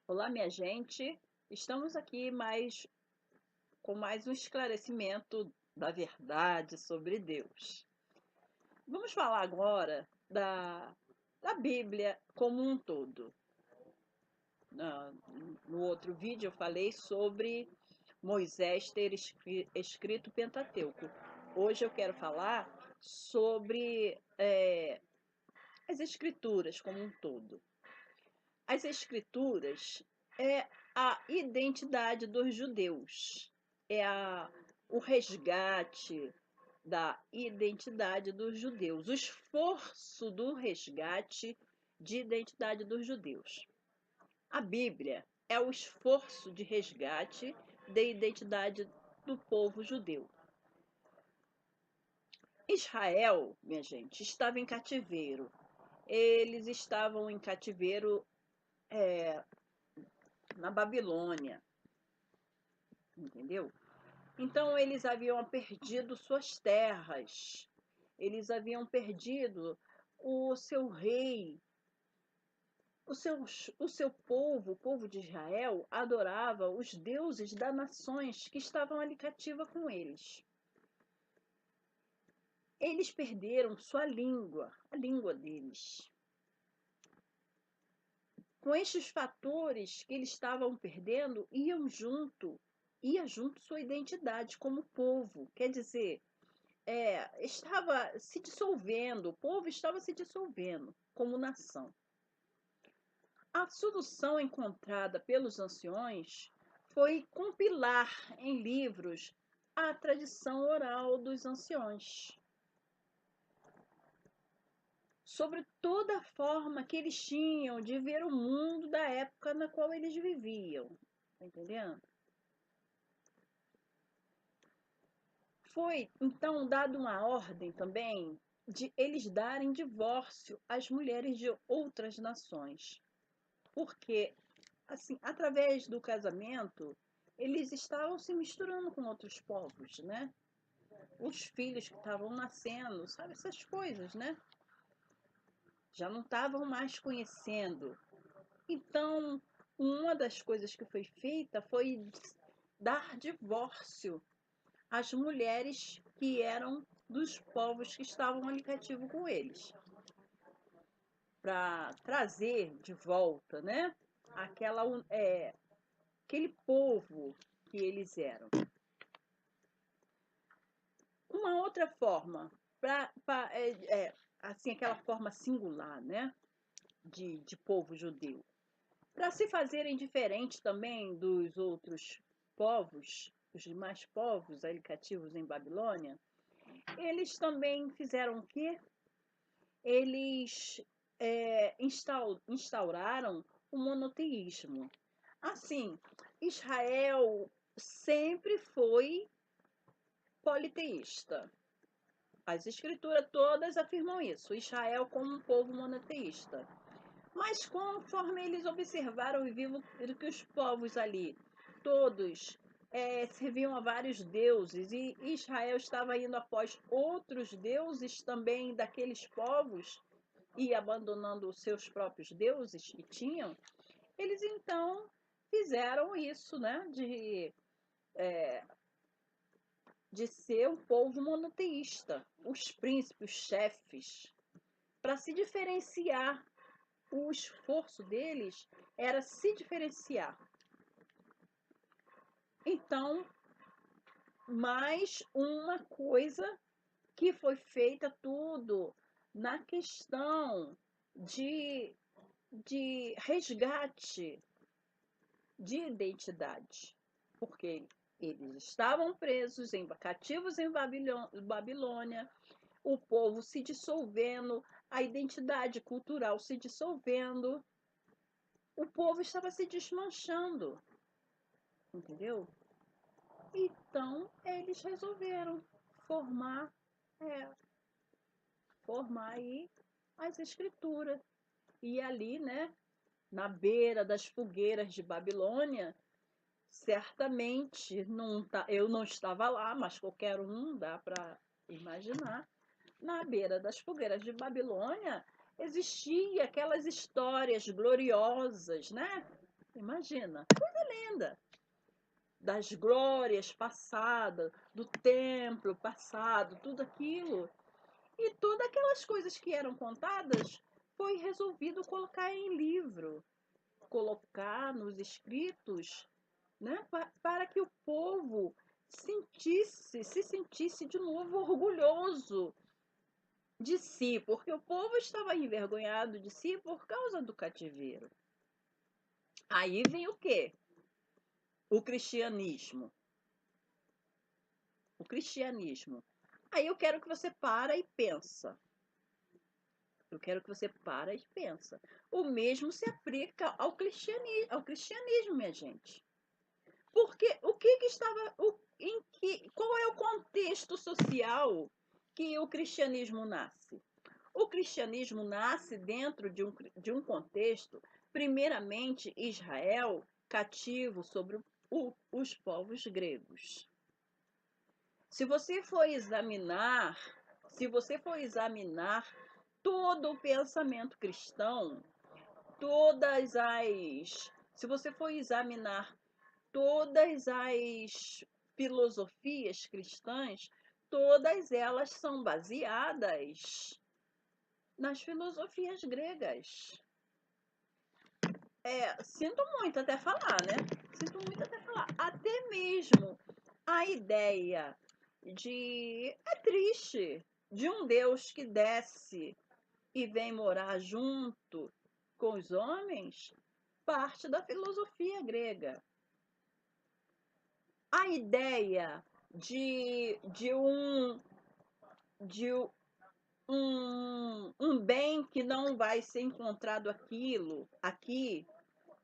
Olá, minha gente. Estamos aqui com mais um esclarecimento da verdade sobre Deus. Vamos falar agora da Bíblia como um todo. No outro vídeo eu falei sobre Moisés ter escrito o Pentateuco. Hoje eu quero falar sobre as Escrituras como um todo. As Escrituras é a identidade dos judeus, o resgate da identidade dos judeus, o esforço do resgate de identidade dos judeus. A Bíblia é o esforço de resgate da identidade do povo judeu. Israel, minha gente, estava em cativeiro. Eles estavam em cativeiro na Babilônia, entendeu? Então eles haviam perdido suas terras, eles haviam perdido o seu rei, o seu povo, o povo de Israel, adorava os deuses das nações que estavam ali cativa com eles. Eles perderam sua língua, a língua deles. Com estes fatores que eles estavam perdendo, ia junto sua identidade como povo. Quer dizer, estava se dissolvendo, o povo estava se dissolvendo como nação. A solução encontrada pelos anciões foi compilar em livros a tradição oral dos anciões, sobre toda a forma que eles tinham de ver o mundo da época na qual eles viviam. Tá entendendo? Foi então dada uma ordem também de eles darem divórcio às mulheres de outras nações, porque assim, através do casamento, eles estavam se misturando com outros povos, né? Os filhos que estavam nascendo, sabe, essas coisas, né? Já não estavam mais conhecendo. Então, uma das coisas que foi feita foi dar divórcio às mulheres que eram dos povos que estavam ali cativos com eles, para trazer de volta, né? Aquele povo que eles eram. Uma outra forma, assim, aquela forma singular, né, de povo judeu, para se fazerem diferente também dos outros povos, os demais povos ali cativos em Babilônia, eles também fizeram o quê? Eles instauraram o monoteísmo. Assim, Israel sempre foi politeísta. As escrituras todas afirmam isso, Israel como um povo monoteísta. Mas conforme eles observaram e viram que os povos ali, todos, serviam a vários deuses, e Israel estava indo após outros deuses também daqueles povos, e abandonando os seus próprios deuses que tinham, eles então fizeram isso, né, de ser um povo monoteísta, os príncipes, os chefes, para se diferenciar. O esforço deles era se diferenciar. Então, mais uma coisa que foi feita tudo na questão de, de resgate de identidade, porque eles estavam presos, cativos em Babilônia, o povo se dissolvendo, a identidade cultural se dissolvendo, o povo estava se desmanchando, entendeu? Então eles resolveram formar, é, formar aí as escrituras. E ali, né, na beira das fogueiras de Babilônia, certamente eu não estava lá, mas qualquer um dá para imaginar. Na beira das fogueiras de Babilônia existia aquelas histórias gloriosas, né? Imagina, coisa linda. Das glórias passadas, do templo passado, tudo aquilo. E todas aquelas coisas que eram contadas foi resolvido colocar em livro, colocar nos escritos, né, para que o povo se sentisse de novo orgulhoso de si, porque o povo estava envergonhado de si por causa do cativeiro. Aí vem o quê? O cristianismo. O cristianismo. Aí eu quero que você para e pensa. Eu quero que você para e pensa. O mesmo se aplica ao cristianismo, minha gente. Porque o que, que estava. Qual é o contexto social que o cristianismo nasce? O cristianismo nasce dentro de um contexto, primeiramente, Israel cativo sobre os povos gregos. Se você for examinar, se você for examinar todo o pensamento cristão, se você for examinar todas as filosofias cristãs, todas elas são baseadas nas filosofias gregas. Sinto muito até falar, né? Sinto muito até falar. Até mesmo a ideia é triste, de um Deus que desce e vem morar junto com os homens, parte da filosofia grega. A ideia de um bem que não vai ser encontrado aqui,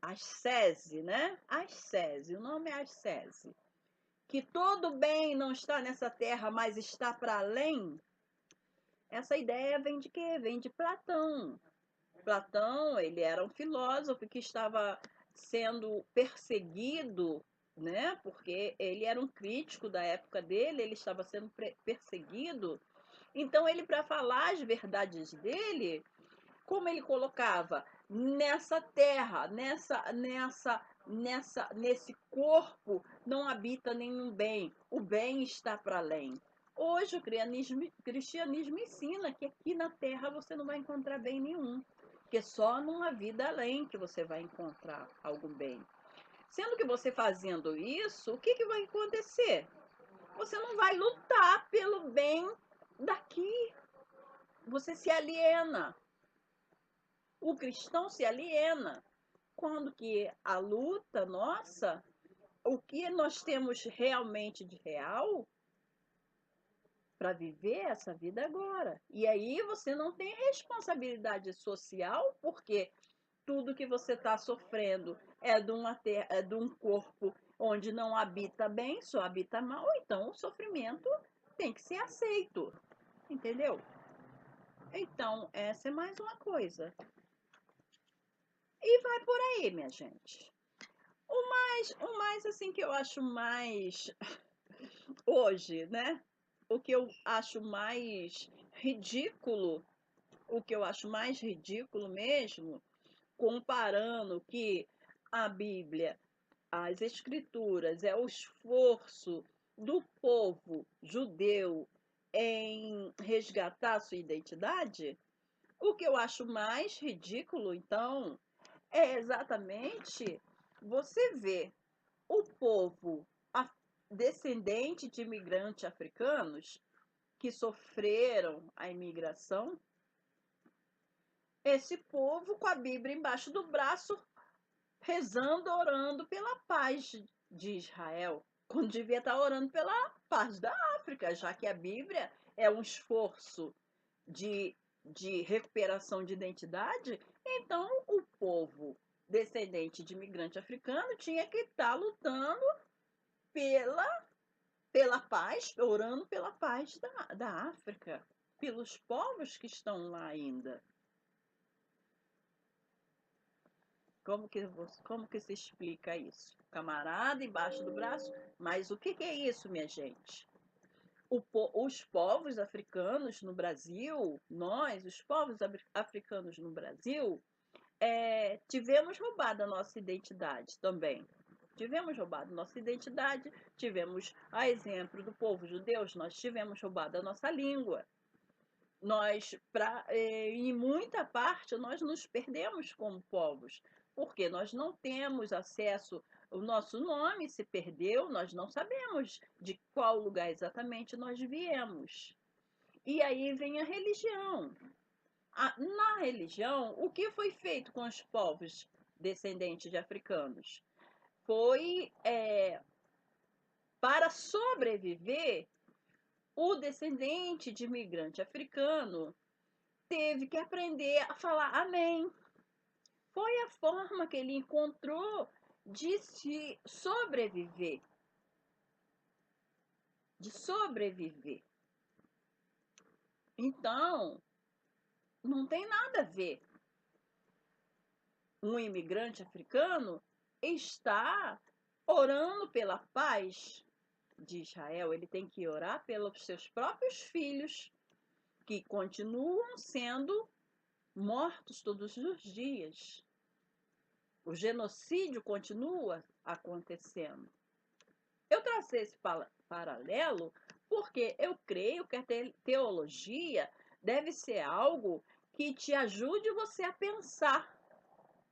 ascese, né? Ascese, o nome é ascese. Que todo bem não está nessa terra, mas está para além. Essa ideia vem de quê? Vem de Platão. Platão, ele era um filósofo que estava sendo perseguido, né? Porque ele era um crítico da época dele, ele estava sendo perseguido. Então, ele, para falar as verdades dele, como ele colocava, nessa terra, nesse corpo não habita nenhum bem, o bem está para além. Hoje o cristianismo ensina que aqui na terra você não vai encontrar bem nenhum, que só numa vida além que você vai encontrar algum bem. Sendo que você fazendo isso, o que, que vai acontecer? Você não vai lutar pelo bem daqui. Você se aliena. O cristão se aliena. Quando que a luta nossa, o que nós temos realmente de real para viver essa vida agora. E aí você não tem responsabilidade social, porque tudo que você está sofrendo é de um corpo onde não habita bem, só habita mal, então o sofrimento tem que ser aceito, entendeu? Então, essa é mais uma coisa. E vai por aí, minha gente. O mais assim que eu acho mais hoje, né? O que eu acho mais ridículo, o que eu acho mais ridículo mesmo, comparando que a Bíblia, as Escrituras, é o esforço do povo judeu em resgatar sua identidade, o que eu acho mais ridículo, então, é exatamente você ver o povo descendente de imigrantes africanos que sofreram a imigração, esse povo com a Bíblia embaixo do braço, rezando, orando pela paz de Israel, quando devia estar orando pela paz da África, já que a Bíblia é um esforço de, de recuperação de identidade, então o povo descendente de imigrante africano tinha que estar lutando pela paz, orando pela paz da África, pelos povos que estão lá ainda. Como que se explica isso? Camarada embaixo do braço? Mas o que é isso, minha gente? Os povos africanos no Brasil, os povos africanos no Brasil, tivemos roubado a nossa identidade também. Tivemos roubado nossa identidade, tivemos, a exemplo do povo judeu, nós tivemos roubado a nossa língua. Em muita parte, nós nos perdemos como povos, porque nós não temos acesso, o nosso nome se perdeu, nós não sabemos de qual lugar exatamente nós viemos. E aí vem a religião. Na religião, o que foi feito com os povos descendentes de africanos? Foi para sobreviver, o descendente de imigrante africano teve que aprender a falar amém. Foi a forma que ele encontrou de se sobreviver. De sobreviver. Então, não tem nada a ver. Um imigrante africano está orando pela paz de Israel. Ele tem que orar pelos seus próprios filhos, que continuam sendo mortos todos os dias. O genocídio continua acontecendo. Eu tracei esse paralelo porque eu creio que a teologia deve ser algo que te ajude você a pensar.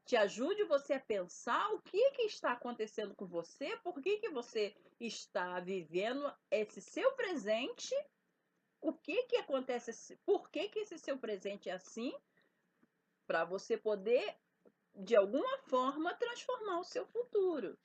Te ajude você a pensar o que está acontecendo com você, por que você está vivendo esse seu presente, o que acontece, por que esse seu presente é assim, para você poder, de alguma forma, transformar o seu futuro.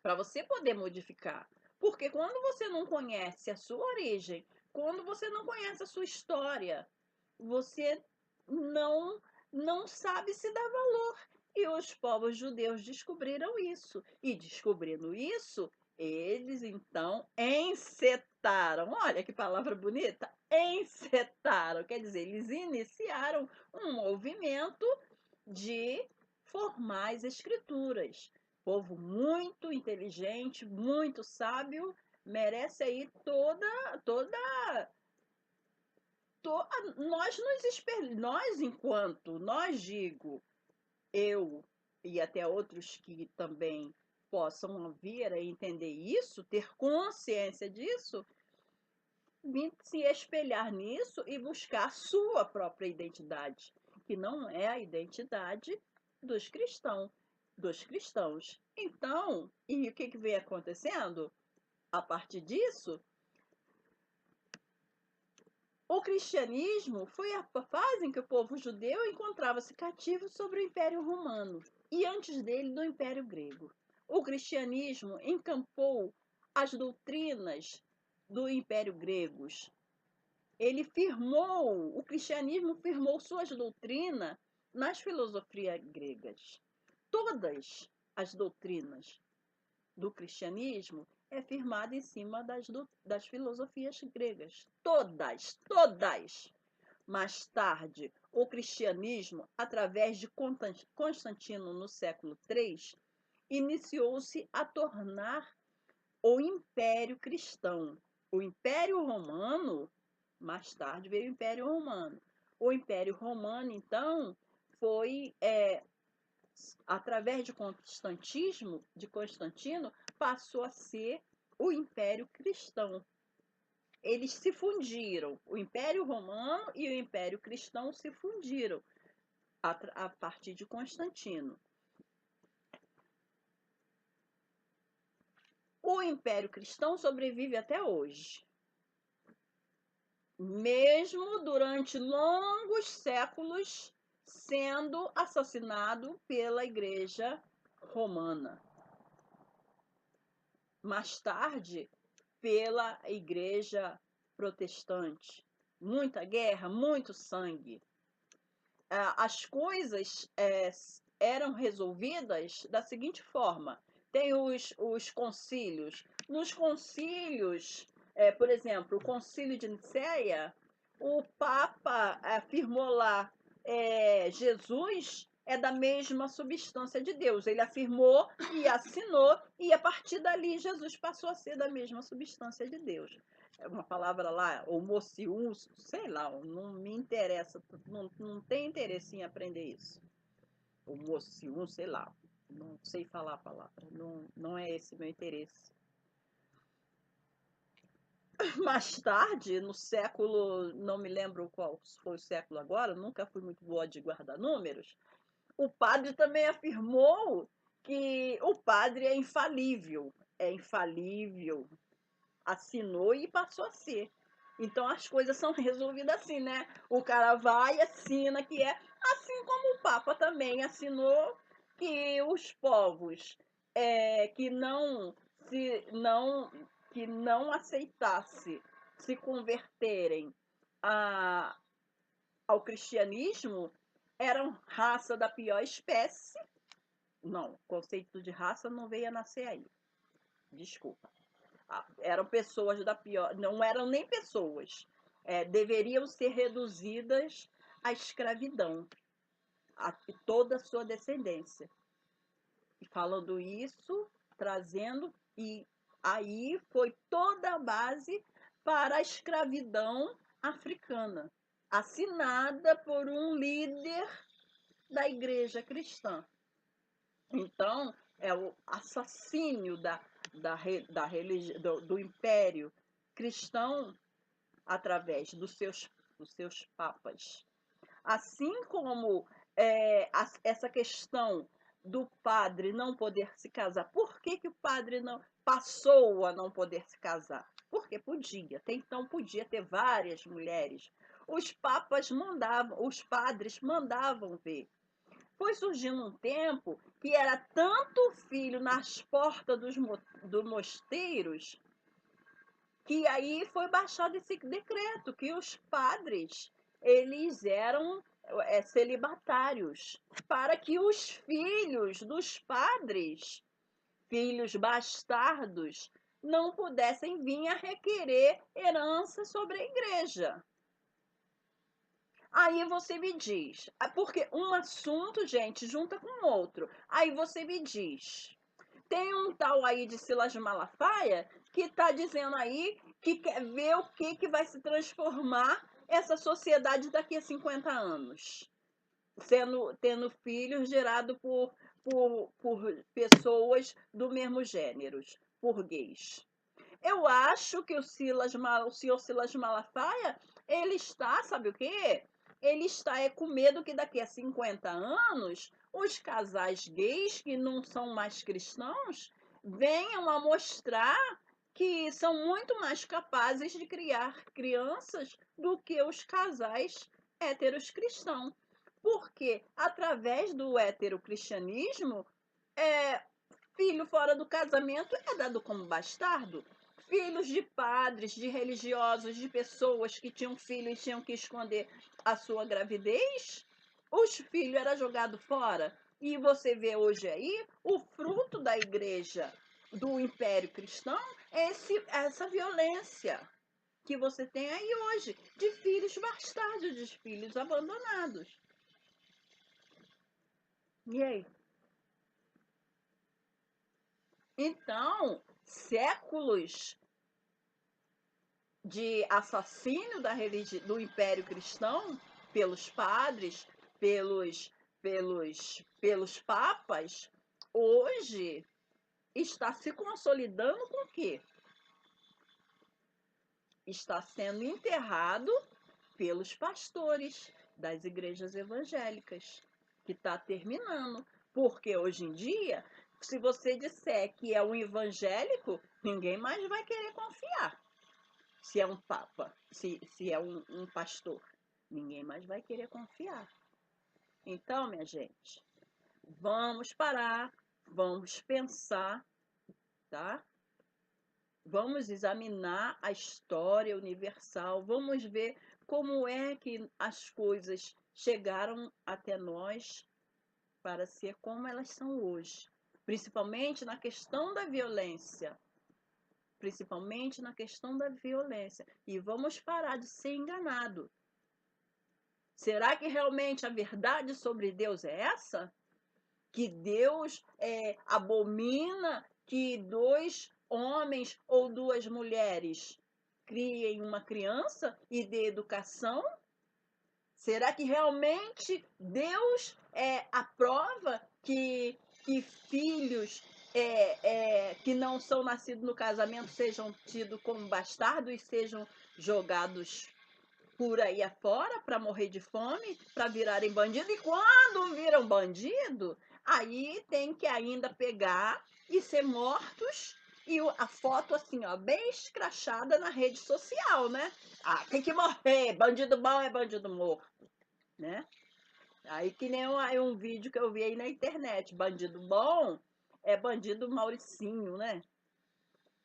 Para você poder modificar. Porque quando você não conhece a sua origem, quando você não conhece a sua história, você não sabe se dar valor. E os povos judeus descobriram isso. E descobrindo isso, eles então encetaram. Olha que palavra bonita! Encetaram. Quer dizer, eles iniciaram um movimento de formar as escrituras. Povo muito inteligente, muito sábio, merece aí nós enquanto nós digo eu e até outros que também possam vir a entender isso, ter consciência disso, se espelhar nisso e buscar a sua própria identidade, que não é a identidade dos cristãos. Então, e o que vem acontecendo? A partir disso, o cristianismo foi a fase em que o povo judeu encontrava-se cativo sobre o Império Romano e antes dele do Império Grego. O cristianismo encampou as doutrinas do Império Grego. O cristianismo firmou suas doutrinas nas filosofias gregas. Todas as doutrinas do cristianismo é firmada em cima das filosofias gregas. Todas. Mais tarde, o cristianismo, através de Constantino no século III, iniciou-se a tornar o Império Cristão. O Império Romano, mais tarde veio o Império Romano. O Império Romano, então, foi através de Constantino, passou a ser o Império Cristão. Eles se fundiram. O Império Romano e o Império Cristão se fundiram a partir de Constantino. O Império Cristão sobrevive até hoje. Mesmo durante longos séculos sendo assassinado pela Igreja Romana. Mais tarde, pela Igreja Protestante. Muita guerra, muito sangue. As coisas eram resolvidas da seguinte forma. Tem os concílios. Nos concílios, por exemplo, o concílio de Nicéia, o Papa afirmou lá, Jesus é da mesma substância de Deus. Ele afirmou e assinou, e a partir dali Jesus passou a ser da mesma substância de Deus. Uma palavra lá, homociúncio, sei lá, não me interessa, não tem interesse em aprender isso. ou Mociun, sei lá, não sei falar a palavra, não é esse meu interesse. Mais tarde, no século, não me lembro qual foi o século agora, nunca fui muito boa de guardar números, o padre também afirmou que o padre é infalível, assinou e passou a ser. Então as coisas são resolvidas assim, né? O cara vai e assina que é, assim como o Papa também assinou que os povos que não aceitasse se converterem a, ao cristianismo eram raça da pior espécie. Não, o conceito de raça não veio a nascer aí. Desculpa. Eram pessoas da pior, não eram nem pessoas, deveriam ser reduzidas à escravidão, a toda a sua descendência. E falando isso, trazendo, e aí foi toda a base para a escravidão africana, assinada por um líder da igreja cristã. Então, é o assassínio do império cristão através dos seus papas. Assim como essa questão do padre não poder se casar. Por que, que o padre não passou a não poder se casar? Porque podia, até então podia ter várias mulheres. Os papas mandavam, os padres mandavam ver. Foi surgindo um tempo que era tanto filho nas portas dos mosteiros que aí foi baixado esse decreto que os padres eles eram celibatários para que os filhos dos padres, filhos bastardos, não pudessem vir a requerer herança sobre a igreja. Aí você me diz, porque um assunto, gente, junta com outro. Aí você me diz, tem um tal aí de Silas Malafaia que está dizendo aí que quer ver o que vai se transformar essa sociedade daqui a 50 anos. Tendo filhos gerados por pessoas do mesmo gênero, por gays. Eu acho que o senhor Silas Malafaia, ele está, sabe o quê? Ele está com medo que daqui a 50 anos os casais gays que não são mais cristãos venham a mostrar que são muito mais capazes de criar crianças do que os casais héteros cristãos. Porque através do heterocristianismo, filho fora do casamento é dado como bastardo. Filhos de padres, de religiosos, de pessoas que tinham filhos e tinham que esconder a sua gravidez, os filhos eram jogados fora. E você vê hoje aí o fruto da igreja do Império Cristão é essa violência que você tem aí hoje, de filhos bastardos, de filhos abandonados. E aí? Então, séculos de assassínio do Império Cristão pelos padres, pelos papas, hoje está se consolidando com o quê? Está sendo enterrado pelos pastores das igrejas evangélicas, que está terminando. Porque hoje em dia, se você disser que é um evangélico, ninguém mais vai querer confiar. Se é um papa, se é um pastor, ninguém mais vai querer confiar. Então, minha gente, vamos parar, vamos pensar, tá? Vamos examinar a história universal, vamos ver como é que as coisas chegaram até nós para ser como elas são hoje, principalmente na questão da violência. Principalmente na questão da violência. E vamos parar de ser enganado. Será que realmente a verdade sobre Deus é essa? Que Deus abomina que dois homens ou duas mulheres criem uma criança e dê educação? Será que realmente Deus é a prova que filhos que não são nascidos no casamento sejam tidos como bastardos e sejam jogados por aí afora para morrer de fome, para virarem bandido. E quando viram bandido, aí tem que ainda pegar e ser mortos. E a foto assim, ó, bem escrachada na rede social, né? Ah, tem que morrer, bandido bom é bandido morto, né? Aí que nem um vídeo que eu vi aí na internet, bandido bom é bandido Mauricinho, né?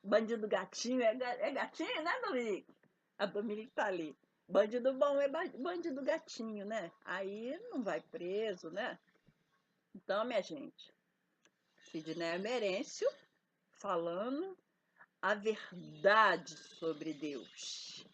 Bandido gatinho é gatinho, né, Dominique? A Dominique tá ali. Bandido bom é bandido gatinho, né? Aí não vai preso, né? Então, minha gente, Sidney Merêncio falando a verdade sobre Deus.